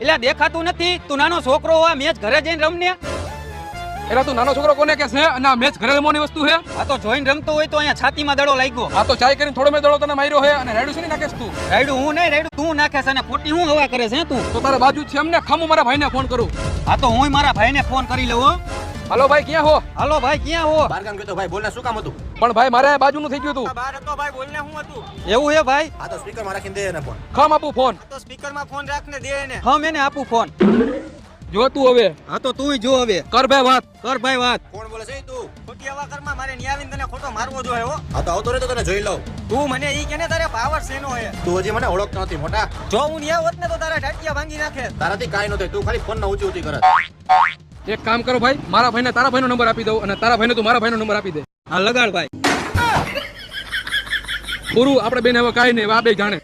એટલે દેખાતું નથી તું નાનો છોકરો હોય મેચ ઘરે જઈને રમને. એટલે તું નાનો છોકરો કોને કે છે અને આ મેચ ઘરે રમવાની વસ્તુ છે? આ તો જોઈને રમતો હોય તો અહીંયા છાતીમાં દડો લાગ્યો. આ તો ચાય કરીને થોડો મેં દડો તને માર્યો છે અને રાયડું છે ને નાખેસ તું. રાયડું હું નહીં, રાયડું તું નાખે છે અને ખોટી હું હવા કરે છે તું. તો તારા બાજુ જ છે એમને ખામું મારા ભાઈને ફોન કરું. આ તો હું મારા ભાઈને ફોન કરી લઉં હો. હાલો ભાઈ ક્યાં હો? હાલો ભાઈ ક્યાં હો? બાર ગામ ગયો તો ભાઈ, બોલને શું કામ હતું? પણ ભાઈ મારે બાજુનું થઈ ગયું તું. બહાર હતો ભાઈ, બોલને હું હતું. એવું હે ભાઈ? આ તો સ્પીકર માં રાખીને દે એને ફોન. ખામ આપું ફોન. તો સ્પીકરમાં ફોન રાખને દે એને. હા મેને આપું ફોન. જો તું હવે હા તો તુંય જો હવે. કર ભાઈ વાત. કર ભાઈ વાત. કોણ બોલે છે તું? ખોટી હવા કરમાં મારે ન્યાવીને તને ખોટો મારવો જોઈએ હો. આ તો આવતો રહે તો તને જોઈ લઉં. તું મને ઈ કેને તારે પાવર શેનો હે? તું હજી મને ઓળખતો નથી મોટા. જો હું ન્યા હોત ને તો તારા ઢાટિયા ભાંગી નાખે. તારાથી કાંઈ ન થાય, તું ખાલી ફોન ના ઊંચી ઊંચી કરે. એક કામ કરો ભાઈ, મારા ભાઈને તારા ભાઈનો નંબર આપી દઉં અને તારા ભાઈને તું મારા ભાઈનો નંબર આપી દે. હા લગાડ ભાઈ. પૂરું આપણે બેન હવે કાંઈ નહીં, આ બે જાણે.